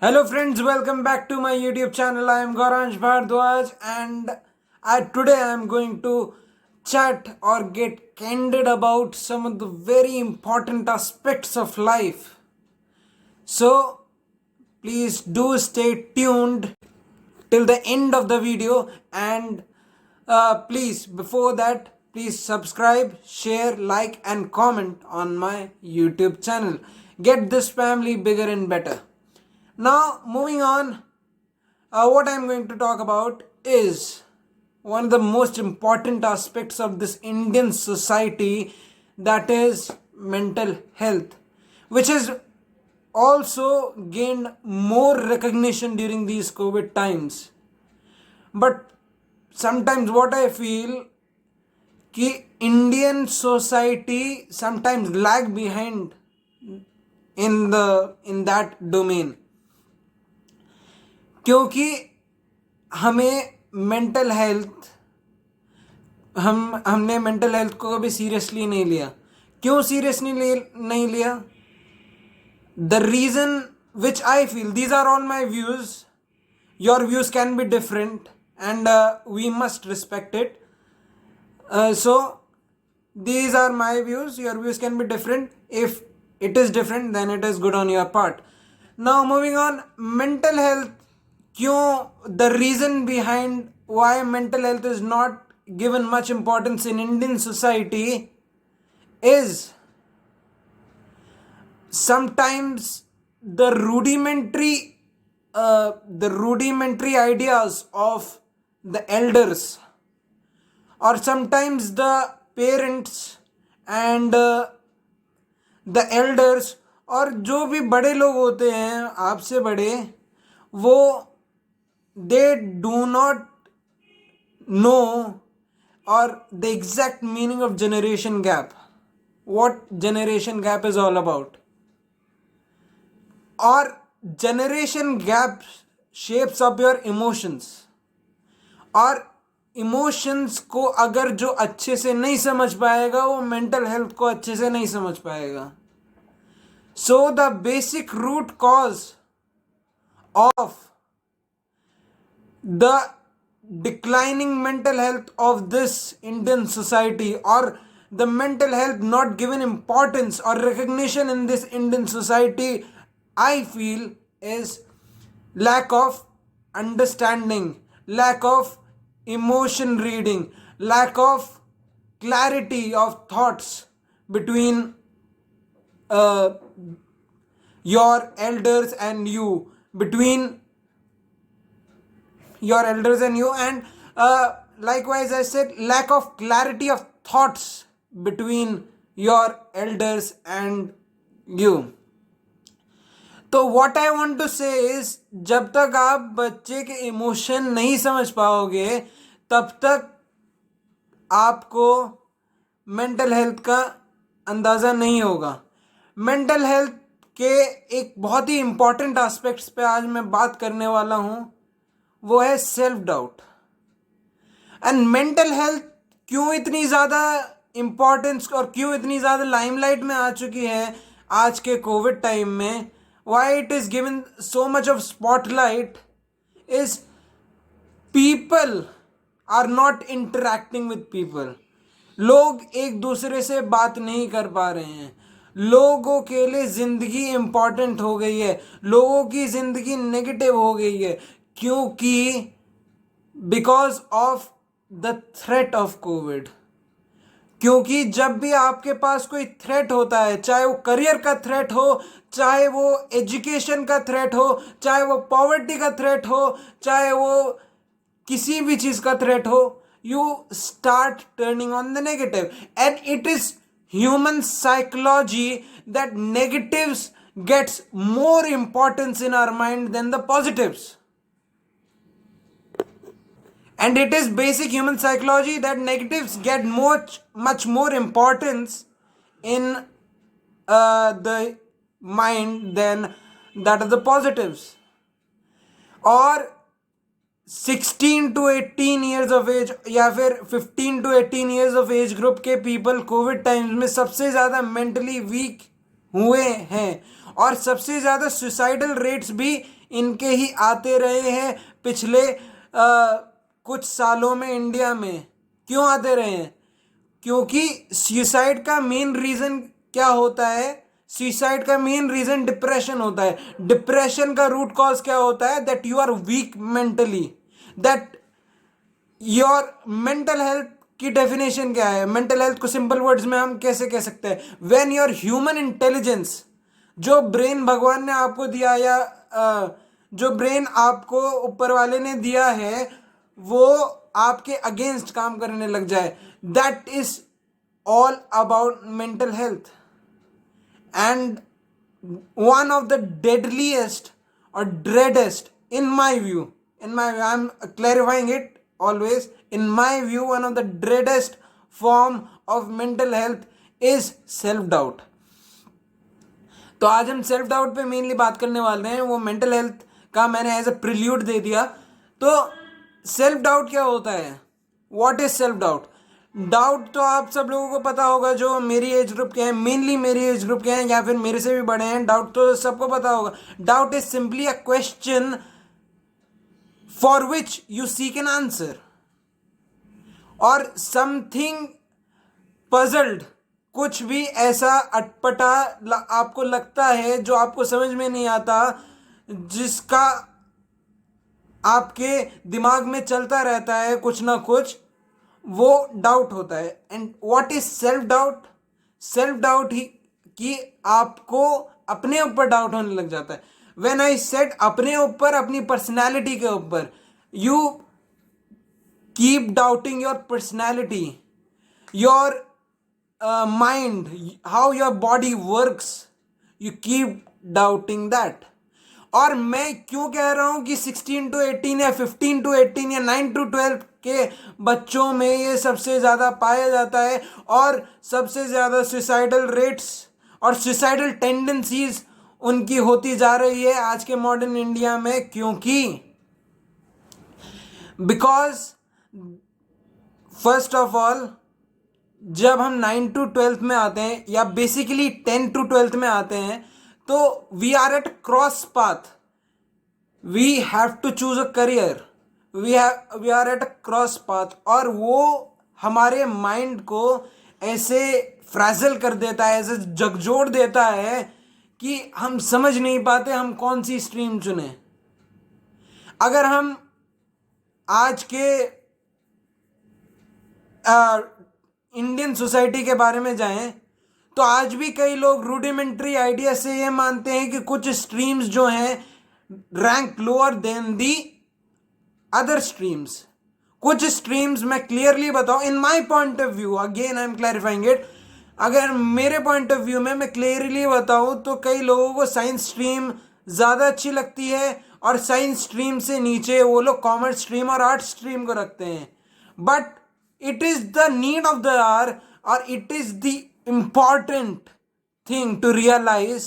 Hello friends, welcome back to my YouTube channel. I am Gauransh Bhardwaj and today I am going to chat or get candid about some of the very important aspects of life. So please do stay tuned till the end of the video and please before that please subscribe, share, like and comment on my YouTube channel. Get this family bigger and better. Now moving on, what I'm going to talk about is one of the most important aspects of this Indian society, that is mental health, which has also gained more recognition during these COVID times. But sometimes what I feel कि Indian society sometimes lag behind in that domain, क्योंकि हमें mental health हमने mental health को कभी seriously नहीं लिया. क्यों seriously नहीं लिया? The reason which I feel, these are all my views, your views can be different and we must respect it. So these are my views, your views can be different. If it is different then it is good on your part. Now moving on, mental health, क्यों, the reason behind why mental health is not given much importance in Indian society is sometimes the rudimentary ideas of the elders, or sometimes the parents and the elders, और जो भी बड़े लोग होते हैं आपसे बड़े, वो they do not know or the exact meaning of generation gap, what generation gap is all about. और generation gap shapes up your emotions, और इमोशंस को अगर जो अच्छे से नहीं समझ पाएगा वो मेंटल हेल्थ को अच्छे से नहीं समझ पाएगा. So the basic root cause of the declining mental health of this Indian society, or the mental health not given importance or recognition in this Indian society, I feel is lack of understanding, lack of emotion reading, lack of clarity of thoughts between your elders and you, between your elders and you, and likewise I said lack of clarity of thoughts between your elders and you. तो what I want to say is, जब तक आप बच्चे के emotion नहीं समझ पाओगे तब तक आपको मेंटल हेल्थ का अंदाज़ा नहीं होगा. मेंटल हेल्थ के एक बहुत ही इम्पॉर्टेंट एस्पेक्ट्स पे आज मैं बात करने वाला हूँ, वो है self doubt. And mental health क्यों इतनी ज़्यादा इम्पॉर्टेंस और क्यों इतनी ज़्यादा लाइमलाइट में आ चुकी है आज के कोविड टाइम में, why it is given so much of spotlight, is people are not interacting with people. लोग एक दूसरे से बात नहीं कर पा रहे हैं. लोगों के लिए ज़िंदगी इम्पॉर्टेंट हो गई है, लोगों की ज़िंदगी नेगेटिव हो गई है, क्योंकि because of the threat of Covid. क्योंकि जब भी आपके पास कोई थ्रेट होता है, चाहे वो करियर का थ्रेट हो, चाहे वो एजुकेशन का थ्रेट हो, चाहे वो पॉवर्टी का थ्रेट हो, चाहे वो किसी भी चीज़ का थ्रेट हो, you start turning on the negative. And it is human psychology that negatives gets more importance in our mind than the positives. And it is basic human psychology that negatives get much more importance in the mind than that of the positives. और 16 to 18 years of age या फिर 15 to 18 years of age group के people Covid times में सबसे ज़्यादा mentally weak हुए हैं, और सबसे ज़्यादा सुसाइडल रेट्स भी इनके ही आते रहे हैं पिछले कुछ सालों में इंडिया में। क्यों आते रहे हैं? क्योंकि सुसाइड का मेन रीज़न क्या होता है? सुसाइड का मेन रीज़न डिप्रेशन होता है। डिप्रेशन का रूट कॉज क्या होता है? That you are weak mentally, that your mental health की डेफिनेशन क्या है? मेंटल हेल्थ को सिंपल वर्ड्स में हम कैसे कह सकते हैं? व्हेन योर ह्यूमन इंटेलिजेंस, जो ब्रेन भगवान ने आपको दिया या जो ब्रेन आपको ऊपर वाले ने दिया है वो आपके अगेंस्ट काम करने लग जाए, that is all about mental health. And one of the deadliest or dreadest in my view, I'm clarifying it always, in my view one of the dreadest form of mental health is self doubt। तो आज हम self doubt पे mainly बात करने वाले हैं। वो mental health का मैंने एज अ प्रिल्यूड दे दिया। तो सेल्फ डाउट क्या होता है? What is self doubt? Doubt तो आप सब लोगों को पता होगा, जो मेरी एज ग्रुप के हैं, मेनली मेरी एज ग्रुप के हैं या फिर मेरे से भी बड़े हैं, डाउट तो सबको पता होगा। Doubt is simply a question for which you seek an answer, और समथिंग पजल्ड, कुछ भी ऐसा अटपटा आपको लगता है जो आपको समझ में नहीं आता, जिसका आपके दिमाग में चलता रहता है कुछ ना कुछ, वो डाउट होता है। And what is self doubt? Self doubt ही कि आपको अपने ऊपर डाउट होने लग जाता है। व्हेन आई सेड अपने ऊपर, अपनी पर्सनैलिटी के ऊपर, you keep doubting your personality, your mind, how your body works, you keep doubting that। और मैं क्यों कह रहा हूं कि 16 to 18 या 15 to 18 या 9 to 12 के बच्चों में ये सबसे ज़्यादा पाया जाता है, और सबसे ज़्यादा सुसाइडल रेट्स और सुसाइडल टेंडेंसीज उनकी होती जा रही है आज के मॉडर्न इंडिया में। क्योंकि बिकॉज फर्स्ट ऑफ ऑल, जब हम 9 to 12 में आते हैं या बेसिकली 10 to 12 में आते हैं, तो we are at cross path, we have to choose a career, we are at a cross path. और वो हमारे माइंड को ऐसे फ्रैजल कर देता है, ऐसे झकझोर देता है कि हम समझ नहीं पाते हम कौन सी स्ट्रीम चुने। अगर हम आज के इंडियन सोसाइटी के बारे में जाएं, तो आज भी कई लोग रूडिमेंट्री आइडिया से ये मानते हैं कि कुछ स्ट्रीम्स जो हैं rank lower than the other streams. कुछ स्ट्रीम्स मैं क्लियरली बताऊं, in my point of view, again I am clarifying it, अगर मेरे पॉइंट ऑफ व्यू में मैं क्लियरली बताऊं तो कई लोगों को साइंस स्ट्रीम ज़्यादा अच्छी लगती है, और साइंस स्ट्रीम से नीचे वो लोग कॉमर्स स्ट्रीम और आर्ट्स स्ट्रीम को रखते हैं। But it is the need of the hour, or it is the important thing to realize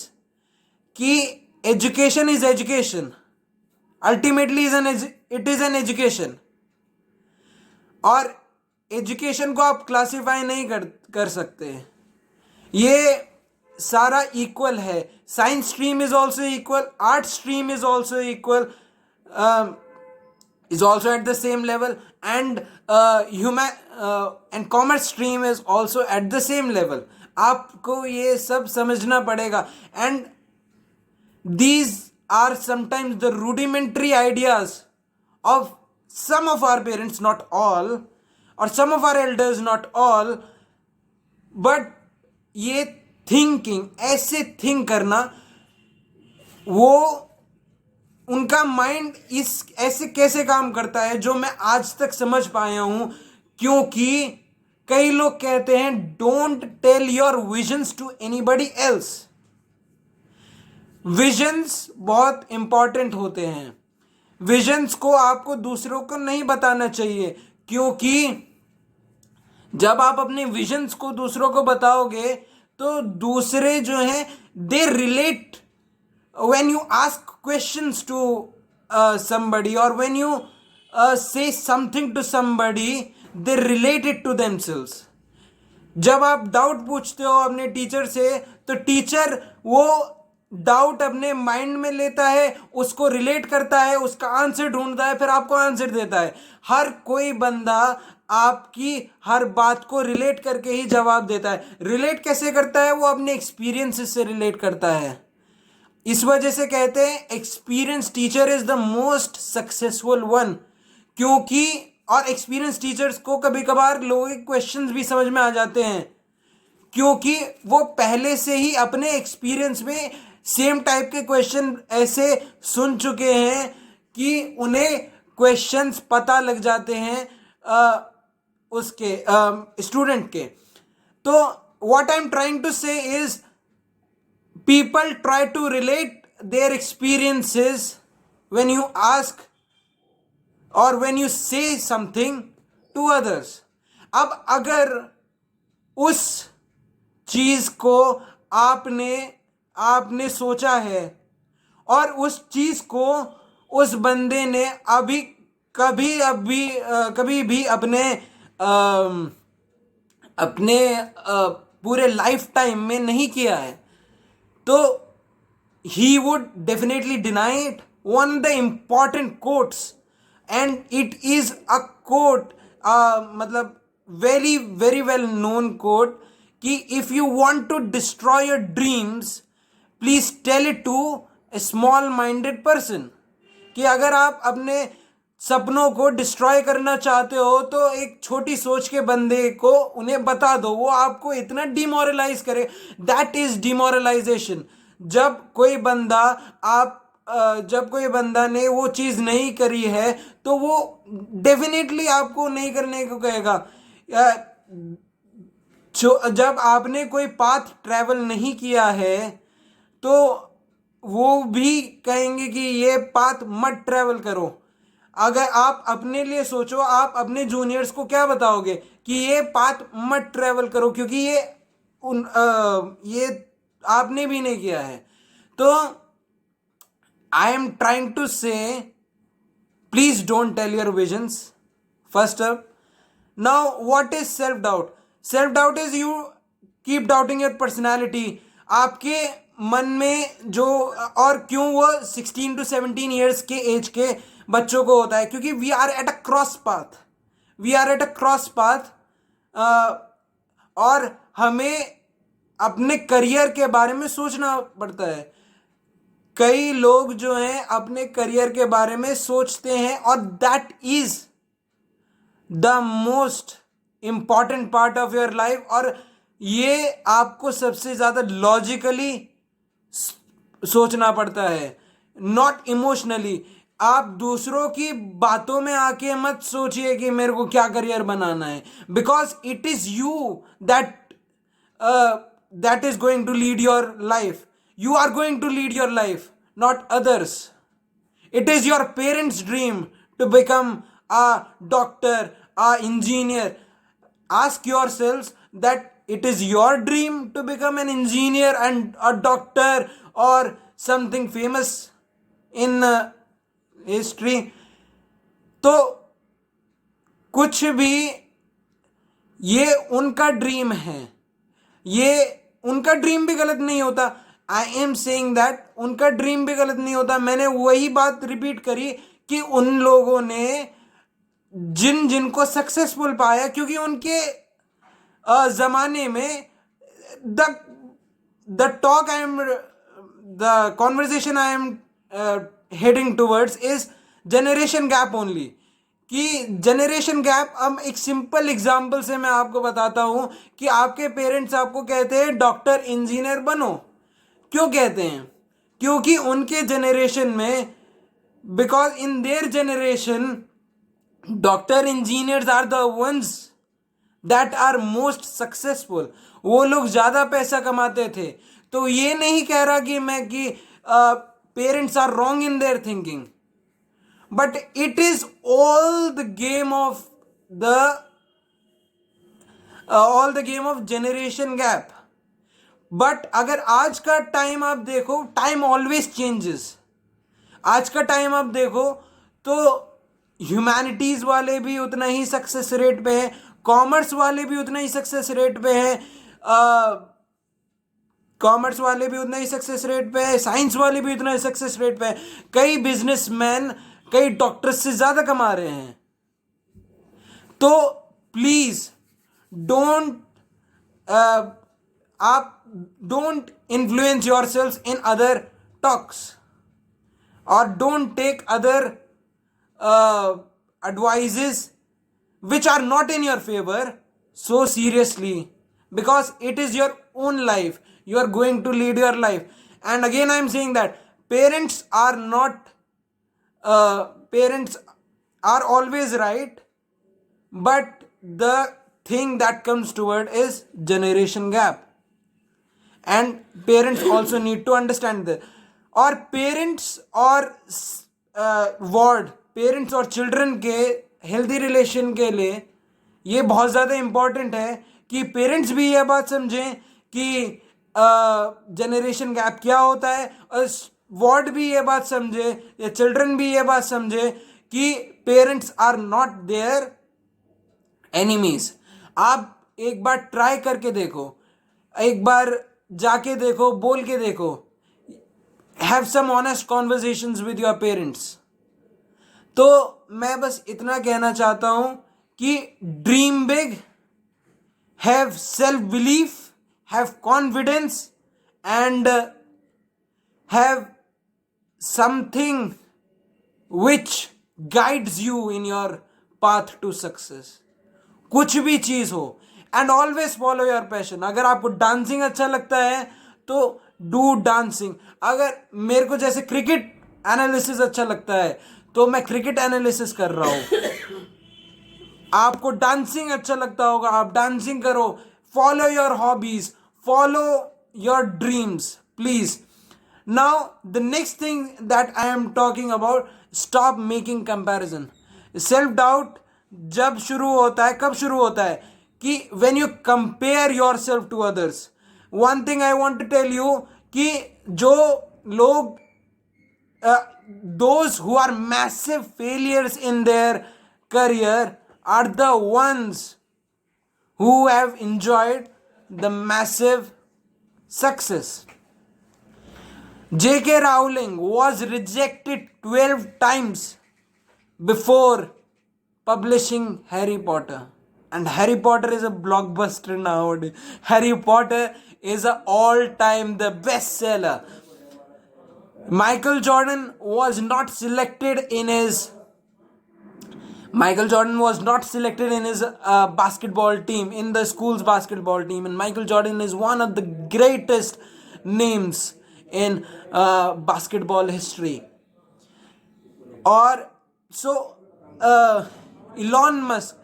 कि education is education, ultimately it is an education, और education को आप classify नहीं कर सकते। ये सारा equal है। Science stream is also equal, art stream is also equal, is also at the same level, and and commerce stream is also at the same level। आपको ये सब समझना पड़ेगा। and these are sometimes the rudimentary ideas of some of our parents, not all, or some of our elders, not all, but ये thinking, ऐसे think करना, वो उनका माइंड इस ऐसे कैसे काम करता है जो मैं आज तक समझ पाया हूं। क्योंकि कई लोग कहते हैं don't tell your visions to anybody else. Visions बहुत इंपॉर्टेंट होते हैं। विजन्स को आपको दूसरों को नहीं बताना चाहिए, क्योंकि जब आप अपने विजन्स को दूसरों को बताओगे तो दूसरे जो हैं they relate. when you ask questions to somebody, or when you say something to somebody, they relate it to themselves। जब आप डाउट पूछते हो अपने टीचर से, तो टीचर वो डाउट अपने माइंड में लेता है, उसको रिलेट करता है, उसका आंसर ढूंढता है, फिर आपको आंसर देता है। हर कोई बंदा आपकी हर बात को रिलेट करके ही जवाब देता है। रिलेट कैसे करता है? वो अपने एक्सपीरियंसेस से रिलेट करता है। इस वजह से कहते हैं experience teacher is the most successful one. क्योंकि और एक्सपीरियंस टीचर्स को कभी कभार लोगों के क्वेश्चंस भी समझ में आ जाते हैं, क्योंकि वो पहले से ही अपने एक्सपीरियंस में सेम टाइप के क्वेश्चन ऐसे सुन चुके हैं कि उन्हें क्वेश्चंस पता लग जाते हैं उसके स्टूडेंट के। तो what I am trying to say is people try to relate their experiences when you ask or when you say something to others. अब अगर उस चीज को आपने आपने सोचा है और उस चीज को उस बंदे ने कभी भी अपने पूरे लाइफ टाइम में नहीं किया है, तो he would definitely deny it. One of the important quotes, and it is a quote, मतलब very very well known quote, कि if you want to destroy your dreams, please tell it to a small minded person. कि अगर आप अपने सपनों को destroy करना चाहते हो तो एक छोटी सोच के बंदे को उन्हें बता दो, वो आपको इतना डिमोरलाइज करे। That is demoralisation. जब कोई बंदा ने वो चीज़ नहीं करी है तो वो डेफिनेटली आपको नहीं करने को कहेगा। जब आपने कोई पाथ ट्रैवल नहीं किया है तो वो भी कहेंगे कि ये पाथ मत ट्रैवल करो। अगर आप अपने लिए सोचो, आप अपने जूनियर्स को क्या बताओगे कि ये पाथ मत ट्रैवल करो, क्योंकि ये आपने भी नहीं किया है। तो I am trying to say please don't tell your visions first up. Now what is self doubt? Self doubt is you keep doubting your personality. आपके मन में जो, और क्यों वो 16 to 17 ईयर्स के एज के बच्चों को होता है, क्योंकि we are at a cross path. और हमें अपने करियर के बारे में सोचना पड़ता है। कई लोग जो हैं अपने करियर के बारे में सोचते हैं, और that is the most important part of your life. और ये आपको सबसे ज्यादा लॉजिकली सोचना पड़ता है, नॉट इमोशनली। आप दूसरों की बातों में आके मत सोचिए कि मेरे को क्या करियर बनाना है, because it is you that is going to lead your life. You are going to lead your life, not others. It is your parents' dream to become a doctor, a engineer. Ask yourselves that it is your dream to become an engineer and a doctor or something famous in history. तो कुछ भी, ये उनका dream है, ये उनका dream भी गलत नहीं होता। आई एम सेइंग दैट उनका ड्रीम भी गलत नहीं होता। मैंने वही बात रिपीट करी कि उन लोगों ने जिनको सक्सेसफुल पाया, क्योंकि उनके जमाने में the conversation I am heading towards is generation gap only. कि जनरेशन गैप, अब एक सिंपल एग्जांपल से मैं आपको बताता हूं कि आपके पेरेंट्स आपको कहते हैं डॉक्टर इंजीनियर बनो। क्यों कहते हैं? क्योंकि उनके जनरेशन में, because in their generation doctor engineers are the ones that are most successful. वो लोग ज्यादा पैसा कमाते थे। तो ये नहीं कह रहा कि parents are wrong in their thinking, but it is all the game of generation gap. But अगर आज का टाइम आप देखो, टाइम ऑलवेज चेंजेस। आज का टाइम आप देखो तो ह्यूमैनिटीज वाले भी उतना ही सक्सेस रेट पे हैं, कॉमर्स वाले भी उतना ही सक्सेस रेट पे हैं, कॉमर्स वाले भी उतना ही सक्सेस रेट पे है, साइंस वाले भी उतना ही सक्सेस रेट पे है। कई बिजनेसमैन कई डॉक्टर्स से ज्यादा कमा रहे हैं। तो प्लीज डोंट आप don't influence yourself in other talks और don't take other advices which are not in your favor so seriously, because it is your own life. You are going to lead your life. And again I am saying that parents are not parents are always right, but the thing that comes toward is generation gap, and parents also need to understand this. और parents और ward, parents और children के healthy relation के लिए ये बहुत ज़्यादा important है कि पेरेंट्स भी ये बात समझें कि जनरेशन गैप क्या होता है, और वार्ड भी ये बात समझे या चिल्ड्रन भी ये बात समझे कि parents are not their enemies. आप एक बार ट्राई करके देखो, एक बार जाके देखो, बोल के देखो, have some honest conversations with your parents. तो मैं बस इतना कहना चाहता हूं कि dream big, have self belief, have confidence and have something which guides you in your path to success. कुछ भी चीज हो, and always follow your passion. अगर आपको डांसिंग अच्छा लगता है तो डू डांसिंग। अगर मेरे को जैसे क्रिकेट एनालिसिस अच्छा लगता है तो मैं क्रिकेट एनालिसिस कर रहा हूं। आपको डांसिंग अच्छा लगता होगा, आप डांसिंग करो। Follow your hobbies, follow your dreams, please. Now the next thing that I am talking about, stop making comparison. Self doubt जब शुरू होता है, कब शुरू होता है कि when you compare yourself to others. One thing I want to tell you कि जो लोग those who are massive failures in their career are the ones who have enjoyed the massive success. J.K. Rowling was rejected 12 times before publishing Harry Potter, and Harry Potter is a blockbuster nowadays. Harry Potter is a all-time the bestseller. Michael Jordan was not selected in his basketball team, in the school's basketball team, and Michael Jordan is one of the greatest names in basketball history. और so Elon Musk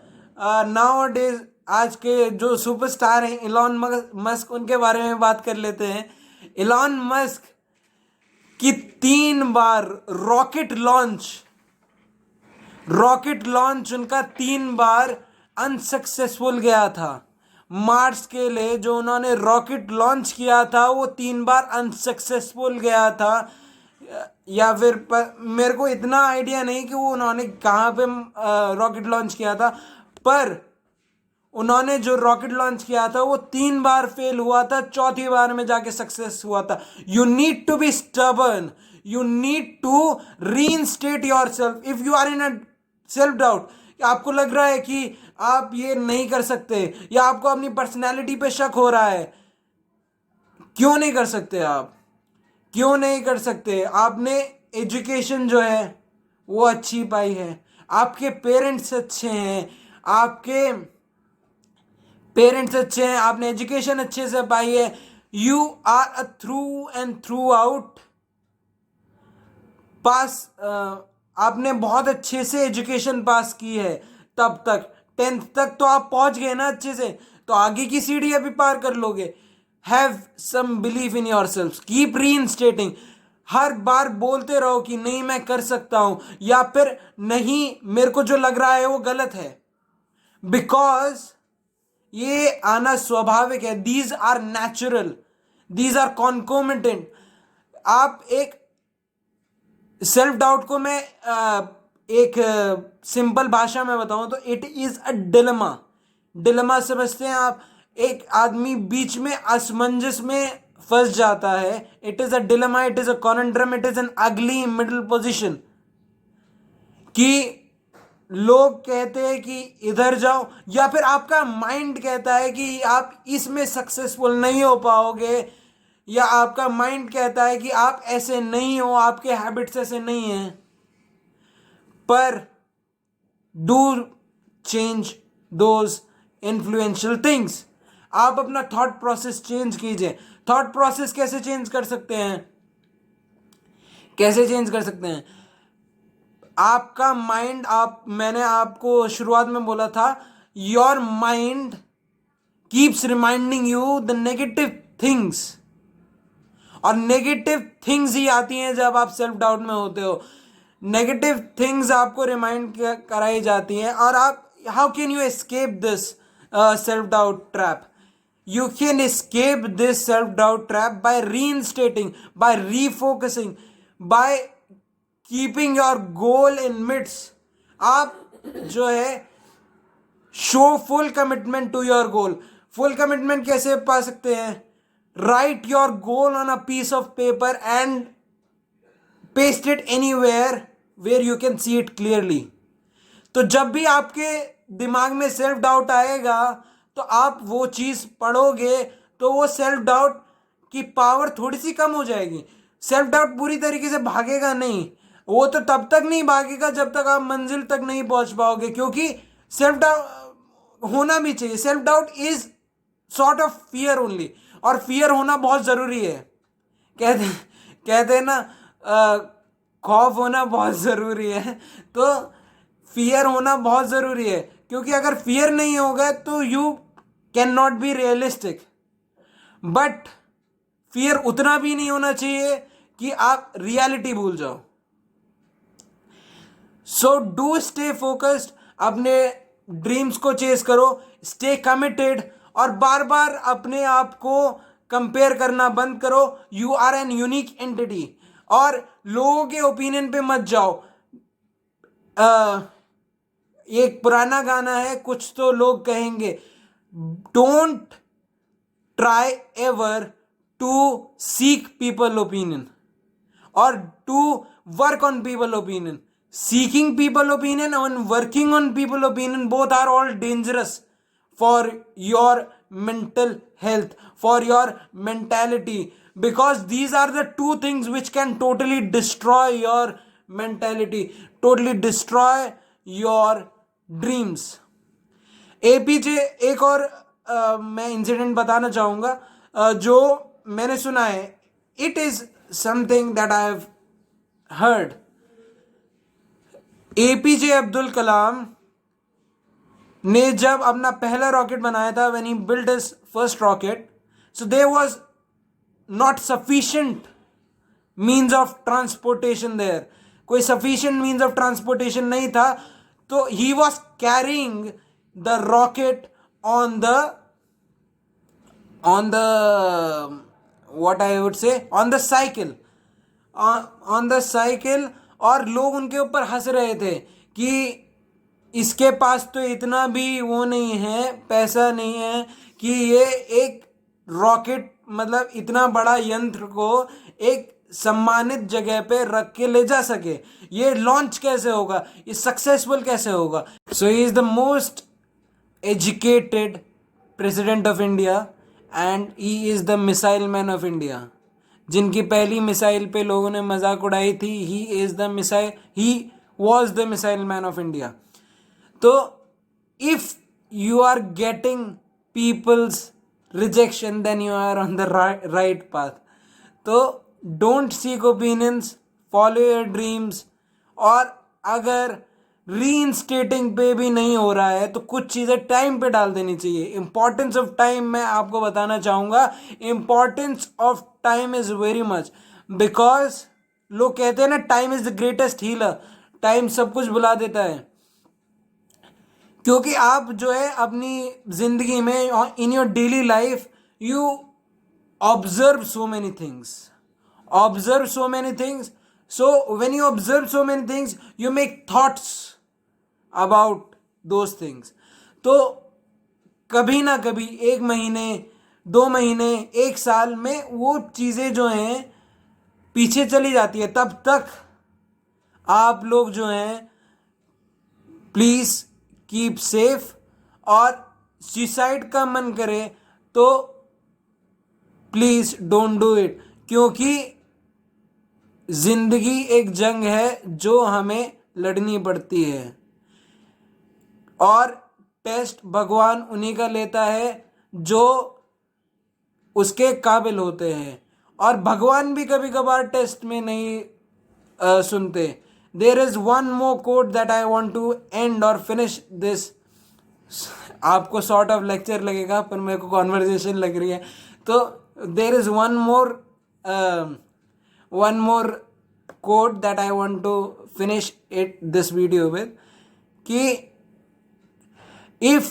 nowadays, आज के जो superstar हैं Elon Musk, उनके बारे में बात कर लेते हैं। इलॉन मस्क कि 3 बार रॉकेट लॉन्च उनका 3 बार अनसक्सेसफुल गया था। मार्स के लिए जो उन्होंने रॉकेट लॉन्च किया था वो 3 बार अनसक्सेसफुल गया था, या फिर मेरे को इतना आइडिया नहीं कि वो उन्होंने कहाँ पे रॉकेट लॉन्च किया था, पर उन्होंने जो रॉकेट लॉन्च किया था वो 3 बार फेल हुआ था, चौथी बार में जाके सक्सेस हुआ था। You need to be stubborn, you need to reinstate yourself. If you are in a self doubt, आपको लग रहा है कि आप ये नहीं कर सकते, या आपको अपनी पर्सनैलिटी पे शक हो रहा है, क्यों नहीं कर सकते आप? क्यों नहीं कर सकते? आपने एजुकेशन जो है वो अच्छी पाई है, आपके पेरेंट्स अच्छे हैं, आपने एजुकेशन अच्छे से पाई है। You are a through and through out pass, आपने बहुत अच्छे से एजुकेशन पास की है। तब तक 10th तक तो आप पहुंच गए ना अच्छे से, तो आगे की सीढ़ी अभी पार कर लोगे। Have some believe in yourself, keep reinstating. हर बार बोलते रहो कि नहीं मैं कर सकता हूं, या फिर नहीं मेरे को जो लग रहा है वो गलत है, बिकॉज ये आना स्वाभाविक है। These are natural, these are concomitant. आप एक सेल्फ डाउट को मैं एक सिंपल भाषा में बताऊं तो इट इज अ डिलेमा। समझते हैं आप? एक आदमी बीच में असमंजस में फंस जाता है, it is a dilemma, it is a conundrum, it is an ugly middle position, कि लोग कहते हैं कि इधर जाओ, या फिर आपका माइंड कहता है कि आप इसमें सक्सेसफुल नहीं हो पाओगे, या आपका माइंड कहता है कि आप ऐसे नहीं हो, आपके हैबिट्स ऐसे नहीं हैं। पर do change those influential things. आप अपना थॉट प्रोसेस चेंज कीजिए। थॉट प्रोसेस कैसे चेंज कर सकते हैं? कैसे चेंज कर सकते हैं? आपका माइंड, मैंने आपको शुरुआत में बोला था, your mind keeps reminding you the negative things, और नेगेटिव थिंग्स ही आती हैं जब आप सेल्फ डाउट में होते हो। नेगेटिव थिंग्स आपको रिमाइंड कराई जाती हैं, और आप, how can you escape this self doubt trap? You can escape this self-doubt trap by reinstating, by refocusing, by keeping your goal in midst. आप जो है show full commitment to your goal. Full commitment कैसे पा सकते हैं? Write your goal on a piece of paper and paste it anywhere where you can see it clearly. तो जब भी आपके दिमाग में सेल्फ डाउट आएगा, तो आप वो चीज़ पढ़ोगे, तो वो सेल्फ डाउट की पावर थोड़ी सी कम हो जाएगी। सेल्फ डाउट पूरी तरीके से भागेगा नहीं, वो तो तब तक नहीं भागेगा जब तक आप मंजिल तक नहीं पहुंच पाओगे, क्योंकि सेल्फ डाउट होना भी चाहिए। Self doubt is sort of fear only, और फियर होना बहुत ज़रूरी है। कहते कहते हैं ना, खौफ होना बहुत ज़रूरी है। तो फियर होना बहुत ज़रूरी है, क्योंकि अगर फियर नहीं होगा तो you can not be realistic. But fear उतना भी नहीं होना चाहिए कि आप रियलिटी भूल जाओ। सो डू स्टे फोकस्ड, अपने ड्रीम्स को चेस करो, स्टे कमिटेड, और बार बार अपने आप को कंपेयर करना बंद करो। You are an unique entity, और लोगों के ओपिनियन पे मत जाओ। एक पुराना गाना है, कुछ तो लोग कहेंगे, don't try ever to seek people opinion और to work on people opinion. Seeking people opinion and working on people opinion, both are all dangerous for your mental health, for your mentality, because these are the two things which can totally destroy your mentality, totally destroy your dreams. APJ, एक और मैं incident बताना चाहूँगा जो मैंने सुना है। It is something that I have heard. APJ Abdul Kalam ने जब अपना पहला रॉकेट बनाया था, when he build his first rocket, so there was not sufficient means of transportation there. कोई सफिशिएंट मीन्स ऑफ ट्रांसपोर्टेशन नहीं था, तो he was carrying the rocket on the what I would say on the cycle, और लोग उनके ऊपर हंस रहे थे कि इसके पास तो इतना भी वो नहीं है, पैसा नहीं है कि ये एक रॉकेट, मतलब इतना बड़ा यंत्र को एक सम्मानित जगह पे रख के ले जा सके। ये लॉन्च कैसे होगा, ये सक्सेसफुल कैसे होगा? So he is the most educated president of India and he is the missile man of India. जिनकी पहली मिसाइल पे लोगों ने मजाक उड़ाई थी, he was the missile man of India. तो if you are getting people's rejection, then you are on the right path. तो don't seek opinions, follow your dreams. और अगर रीइंस्टेटिंग पे भी नहीं हो रहा है तो कुछ चीज़ें टाइम पे डाल देनी चाहिए। इंपॉर्टेंस ऑफ टाइम मैं आपको बताना चाहूँगा। Importance of time is very much, because लोग कहते हैं ना, time is the greatest healer. Time सब कुछ बुला देता है, क्योंकि आप जो है अपनी ज़िंदगी में, in your daily life, you observe so many things, so when you observe so many things, you make thoughts about those things. तो कभी ना कभी, एक महीने 2 महीने, 1 साल में वो चीज़ें जो हैं पीछे चली जाती है। तब तक आप लोग जो हैं प्लीज़ कीप सेफ, और सुसाइड का मन करे तो प्लीज़ डोंट डू इट, क्योंकि ज़िंदगी एक जंग है जो हमें लड़नी पड़ती है, और टेस्ट भगवान उन्हीं का लेता है जो उसके काबिल होते हैं, और भगवान भी कभी कभार टेस्ट में नहीं सुनते। There is one more quote that I want to end और फिनिश दिस। आपको सॉर्ट ऑफ लेक्चर लगेगा पर मेरे को कॉन्वर्जेशन लग रही है। तो there is one more quote that I want to finish it this video with, कि if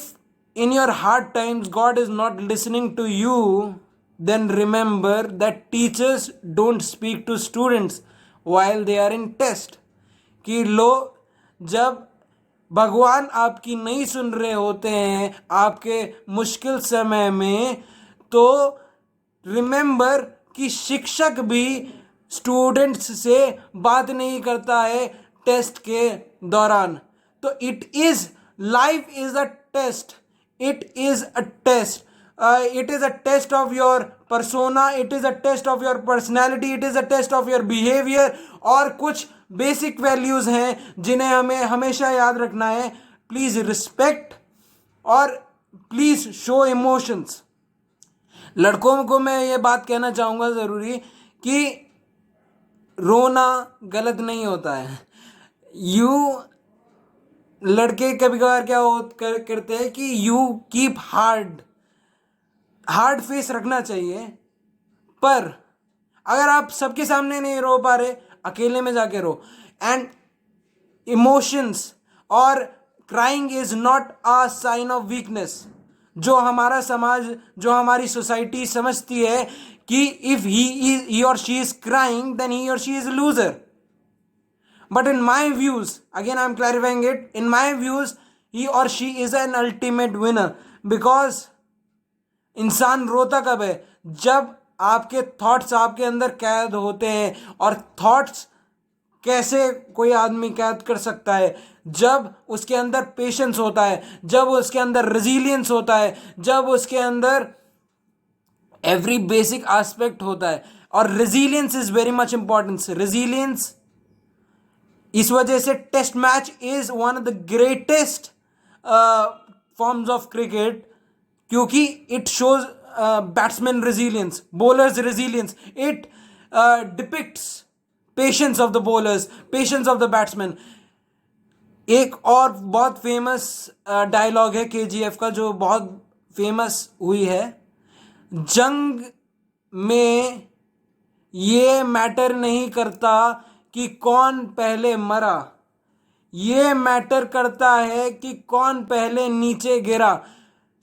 in your hard times God is not listening to you, then remember that teachers don't speak to students while they are in test. कि लो, जब भगवान आपकी नहीं सुन रहे होते हैं आपके मुश्किल समय में, तो रिमेंबर कि शिक्षक भी स्टूडेंट्स से बात नहीं करता है टेस्ट के दौरान। तो it is life is a test, it is a test, it is a test of your persona, it is a test of your personality, it is a test of your behavior, और कुछ basic values हैं जिन्हें हमें हमेशा याद रखना है। Please respect और प्लीज़ शो इमोशंस। लड़कों को मैं ये बात कहना चाहूँगा ज़रूरी कि रोना गलत नहीं होता है। लड़के कभी कभार क्या करते हैं कि यू कीप हार्ड फेस रखना चाहिए, पर अगर आप सबके सामने नहीं रो पा रहे, अकेले में जाके रो। एंड इमोशंस और crying is not a sign of weakness, जो हमारा समाज, जो हमारी सोसाइटी समझती है कि इफ ही और she is crying then he और she is loser. But in my views, again I'm clarifying it, in my views he or she is an ultimate winner, because इंसान रोता कब है? जब आपके थॉट्स आपके अंदर कैद होते हैं। और थॉट्स कैसे कोई आदमी कैद कर सकता है? जब उसके अंदर पेशेंस होता है, जब उसके अंदर रेजिलियंस होता है, जब उसके अंदर एवरी बेसिक एस्पेक्ट होता है। और resilience is very much important. Resilience इस वजह से test match is one of the greatest forms of cricket, क्योंकि it shows batsman resilience, bowlers resilience, it depicts patience of the bowlers, patience of the batsman. एक और बहुत famous dialogue है KGF का, जो बहुत फेमस हुई है, जंग में ये मैटर नहीं करता कि कौन पहले मरा, ये मैटर करता है कि कौन पहले नीचे गिरा।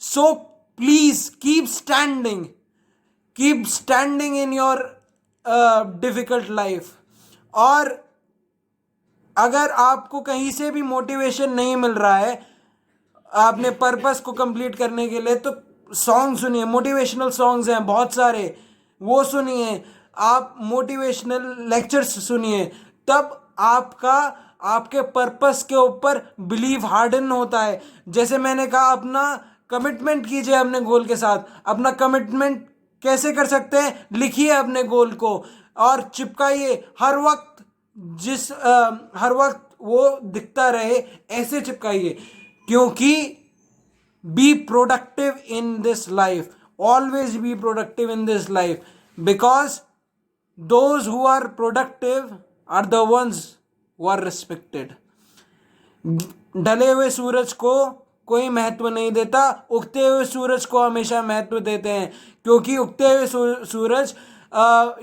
So please keep standing in your difficult life. और अगर आपको कहीं से भी मोटिवेशन नहीं मिल रहा है अपने पर्पस को कंप्लीट करने के लिए, तो सॉन्ग सुनिए, मोटिवेशनल सॉन्ग्स हैं बहुत सारे, वो सुनिए। आप मोटिवेशनल लेक्चर्स सुनिए, तब आपके पर्पस के ऊपर बिलीव हार्डन होता है। जैसे मैंने कहा, अपना कमिटमेंट कीजिए अपने गोल के साथ। अपना कमिटमेंट कैसे कर सकते हैं? लिखिए अपने गोल को और चिपकाइए हर वक्त वो दिखता रहे, ऐसे चिपकाइए। क्योंकि be productive in this life, always be productive in this life, because those who are productive are the ones who are respected. ढले हुए सूरज को कोई महत्व नहीं देता, उगते हुए सूरज को हमेशा महत्व देते हैं, क्योंकि उगते हुए सूरज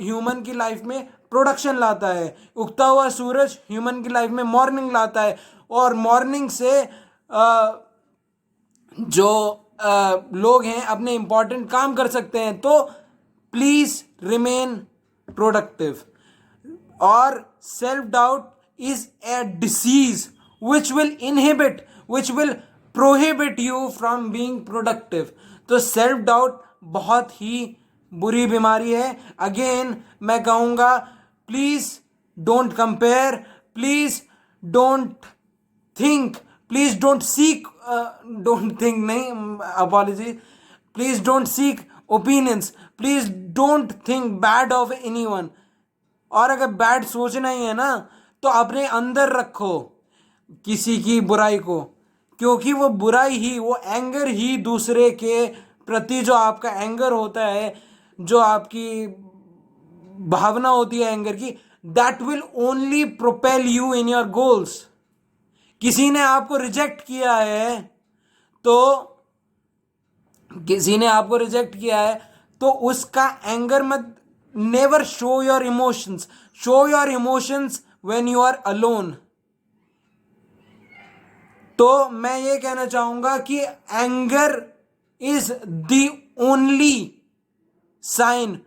ह्यूमन की लाइफ में प्रोडक्शन लाता है। उगता हुआ सूरज ह्यूमन की लाइफ में मॉर्निंग लाता है, और मॉर्निंग से जो लोग हैं अपने इम्पॉर्टेंट काम कर सकते हैं। तो please remain productive. Or self-doubt is a disease which will prohibit you from being productive. तो self-doubt बहुत ही बुरी बीमारी है. अगेन मैं कहूँगा, please don't compare, please don't think, please don't seek, don't think नहीं, apology, please don't seek opinions, please don't think bad of anyone. और अगर बैड सोचना ही है ना तो अपने अंदर रखो किसी की बुराई को, क्योंकि वो बुराई ही, वो एंगर ही दूसरे के प्रति, जो आपका एंगर होता है, जो आपकी भावना होती है एंगर की, that will only propel you in your goals. किसी ने आपको रिजेक्ट किया है तो किसी ने आपको रिजेक्ट किया है तो उसका एंगर मत, never show your emotions, show your emotions when you are alone. तो मैं ये कहना चाहूंगा कि anger is the only sign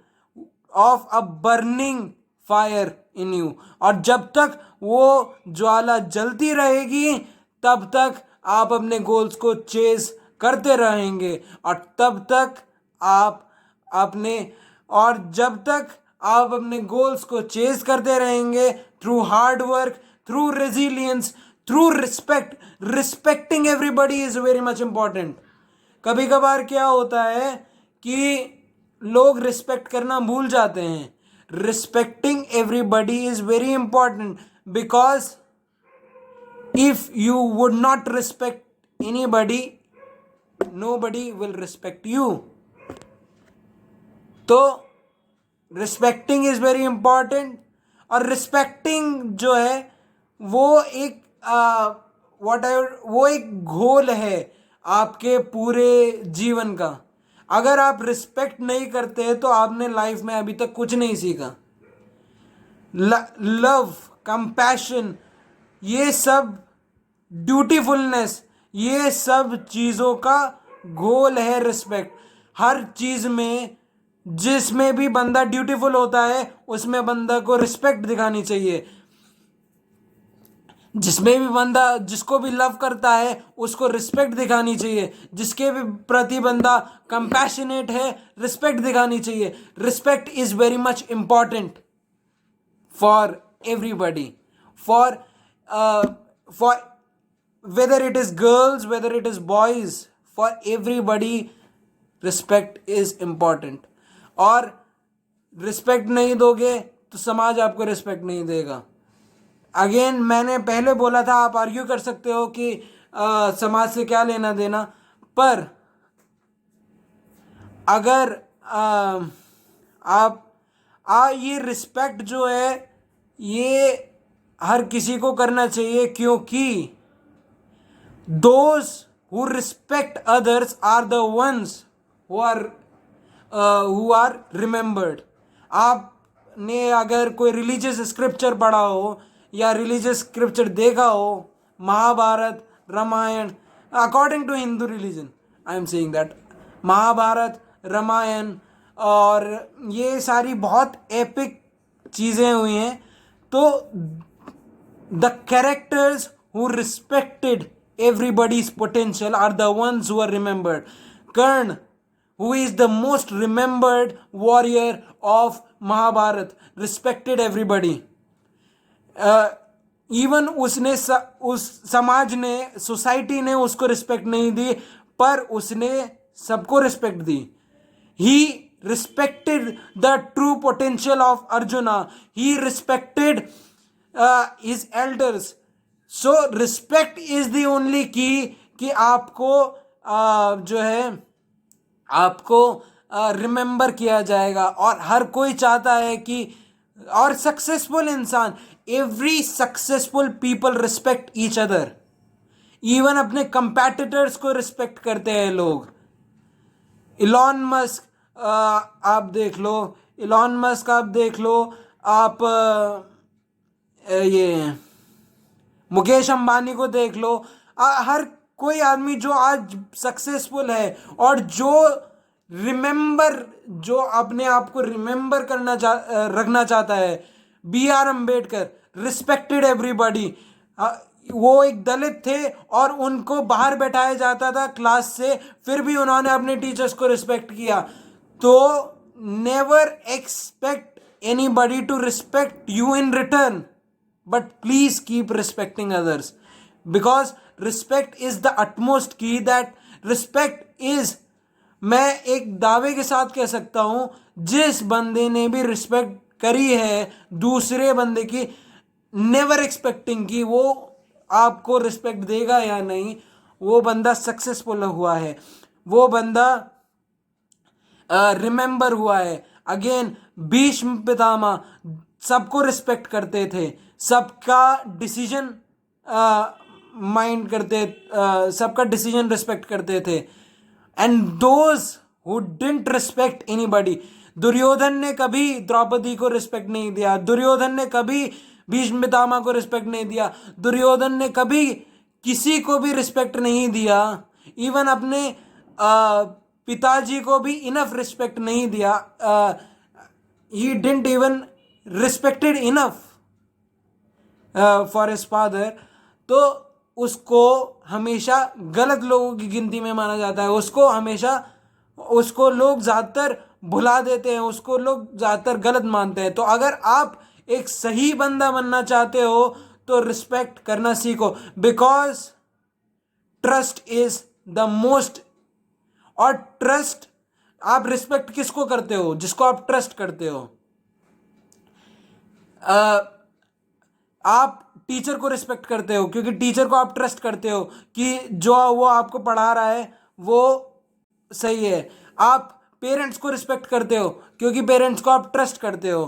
of a burning fire in you. और जब तक वो ज्वाला जलती रहेगी तब तक आप अपने गोल्स को चेज करते रहेंगे, और तब तक आप अपने, और जब तक आप अपने गोल्स को चेज करते रहेंगे through hard work, through resilience, through respect. Respecting everybody is very much important. कभी कभार क्या होता है कि लोग रिस्पेक्ट करना भूल जाते हैं. Respecting everybody is very important, because if you would not respect anybody, nobody will respect you. तो रिस्पेक्टिंग इज वेरी इंपॉर्टेंट. और रिस्पेक्टिंग जो है वो एक वो एक घोल है आपके पूरे जीवन का. अगर आप रिस्पेक्ट नहीं करते तो आपने लाइफ में अभी तक कुछ नहीं सीखा. लव, कंपैशन, ये सब, ड्यूटीफुलनेस, ये सब चीज़ों का गोल है रिस्पेक्ट. हर चीज़ में, जिसमें भी बंदा ड्यूटीफुल होता है उसमें बंदा को रिस्पेक्ट दिखानी चाहिए. जिसमें भी बंदा, जिसको भी लव करता है उसको रिस्पेक्ट दिखानी चाहिए. जिसके भी प्रति बंदा कंपैशनेट है, रिस्पेक्ट दिखानी चाहिए. Respect is very much important for everybody, for whether it is girls, whether it is boys, for everybody respect is important. और रिस्पेक्ट नहीं दोगे तो समाज आपको रिस्पेक्ट नहीं देगा. अगेन मैंने पहले बोला था, आप आर्ग्यू कर सकते हो कि समाज से क्या लेना देना, पर अगर ये रिस्पेक्ट जो है ये हर किसी को करना चाहिए, क्योंकि those who respect others are the ones who are remembered. आपने अगर कोई रिलीजियस स्क्रिप्चर पढ़ा हो या रिलीजियस स्क्रिप्चर देखा हो, Mahabharata, Ramayana, according to Hindu religion I am saying that, Mahabharata, Ramayana और ये सारी बहुत एपिक चीज़ें हुई हैं. तो the characters who respected everybody's potential are the ones who are remembered. Karna, who is the most remembered warrior of Mahabharata, respected everybody. Even उसने उस समाज ने, सोसाइटी ने उसको रिस्पेक्ट नहीं दी, पर उसने सबको respect the. He respected the true potential of Arjuna. He respected his elders. So respect is the only की कि आपको जो है आपको रिमेंबर किया जाएगा. और हर कोई चाहता है कि, और सक्सेसफुल इंसान, every successful people respect each other. Even अपने कंपैटिटर्स को रिस्पेक्ट करते हैं लोग. इलॉन मस्क आप देख लो, आप देख लो, आप ये मुकेश अंबानी को देख लो. हर कोई आदमी जो आज सक्सेसफुल है और जो रिमेंबर, जो अपने आप को रिमेंबर रखना चाहता है, B.R. Ambedkar respected everybody. वो एक दलित थे और उनको बाहर बैठाया जाता था क्लास से, फिर भी उन्होंने अपने टीचर्स को रिस्पेक्ट किया. तो never expect anybody to respect you in return, but please keep respecting others, because respect is the utmost key. That respect is, मैं एक दावे के साथ कह सकता हूं, जिस बंदे ने भी रिस्पेक्ट करी है दूसरे बंदे की, नेवर एक्सपेक्टिंग कि वो आपको रिस्पेक्ट देगा या नहीं, वो बंदा सक्सेसफुल हुआ है, वो बंदा रिमेंबर हुआ है. अगेन, भीष्म पितामह सबको रिस्पेक्ट करते थे, सबका डिसीजन माइंड करते, सबका डिसीजन रिस्पेक्ट करते थे. And those who didn't respect anybody, Duryodhana ने कभी द्रौपदी को रिस्पेक्ट नहीं दिया, दुर्योधन ने कभी भीष्म पितामह को रिस्पेक्ट नहीं दिया, दुर्योधन ने कभी किसी को भी रिस्पेक्ट नहीं दिया, इवन अपने पिताजी को भी इनफ रिस्पेक्ट नहीं दिया. He didn't even respected enough for his father. तो उसको हमेशा गलत लोगों की गिनती में माना जाता है, उसको हमेशा, उसको लोग ज़्यादातर भुला देते हैं, उसको लोग ज़्यादातर गलत मानते हैं. तो अगर आप एक सही बंदा बनना चाहते हो तो रिस्पेक्ट करना सीखो, because trust is the most. और ट्रस्ट, आप रिस्पेक्ट किसको करते हो? जिसको आप ट्रस्ट करते हो. आप टीचर को रिस्पेक्ट करते हो क्योंकि टीचर को आप ट्रस्ट करते हो कि जो वो आपको पढ़ा रहा है वो सही है. आप पेरेंट्स को रिस्पेक्ट करते हो क्योंकि पेरेंट्स को आप ट्रस्ट करते हो.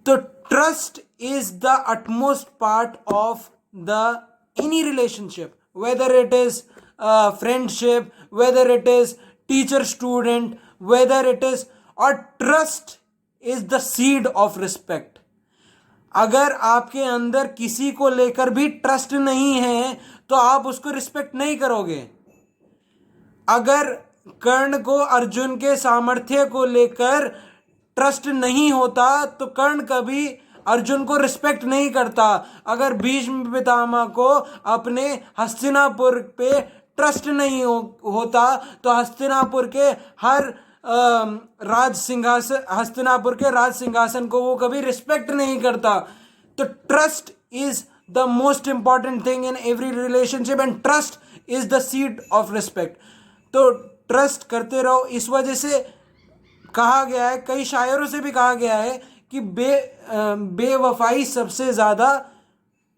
तो trust is the utmost part of the any relationship, whether it is friendship, whether it is teacher student, whether it is, और trust is the seed of respect. अगर आपके अंदर किसी को लेकर भी ट्रस्ट नहीं है तो आप उसको रिस्पेक्ट नहीं करोगे. अगर कर्ण को अर्जुन के सामर्थ्य को लेकर ट्रस्ट नहीं होता तो कर्ण कभी अर्जुन को रिस्पेक्ट नहीं करता. अगर भीष्म पितामह को अपने हस्तिनापुर पे ट्रस्ट नहीं होता तो हस्तिनापुर के हर राज सिंहासन, हस्तिनापुर के राज सिंहासन को वो कभी रिस्पेक्ट नहीं करता. तो trust is the most important thing in every relationship and trust is the seed of respect. तो ट्रस्ट करते रहो. इस वजह से कहा गया है, कई शायरों से भी कहा गया है कि बेवफाई सबसे ज़्यादा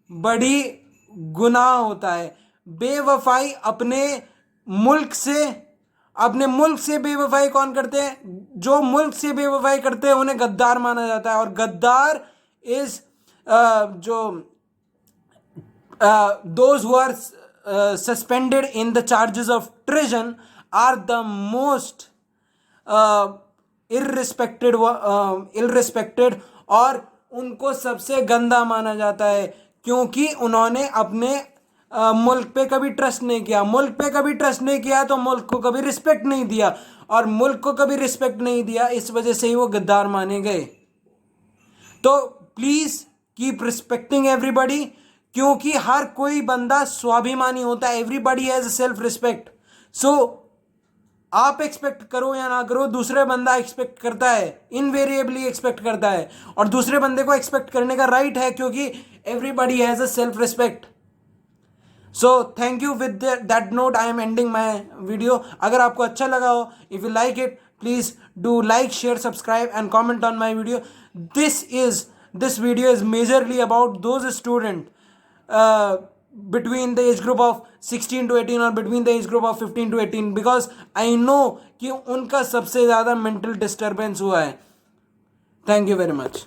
बड़ी गुनाह होता है. बेवफाई अपने मुल्क से बेवफाई कौन करते हैं? जो मुल्क से बेवफाई करते हैं उन्हें गद्दार माना जाता है. और गद्दार is those who are suspended in the charges of treason are the most irrespected और उनको सबसे गंदा माना जाता है क्योंकि उन्होंने अपने मुल्क पे कभी ट्रस्ट नहीं किया. मुल्क पे कभी ट्रस्ट नहीं किया तो मुल्क को कभी रिस्पेक्ट नहीं दिया, और मुल्क को कभी रिस्पेक्ट नहीं दिया, इस वजह से ही वो गद्दार माने गए. तो प्लीज़ कीप रिस्पेक्टिंग एवरीबडी, क्योंकि हर कोई बंदा स्वाभिमानी होता है. Everybody has a self respect. So आप एक्सपेक्ट करो या ना करो, दूसरे बंदा एक्सपेक्ट करता है, इनवेरिएबली एक्सपेक्ट करता है, और दूसरे बंदे को एक्सपेक्ट करने का राइट है क्योंकि everybody has a self respect. So thank you. With that note I am ending my video. अगर आपको अच्छा लगा हो, if you like it, please do like, share, subscribe and comment on my video. This video is majorly about those students between the age group of 16 to 18 or between the age group of 15 to 18, because I know कि उनका सबसे ज़्यादा mental disturbance हुआ है. Thank you very much.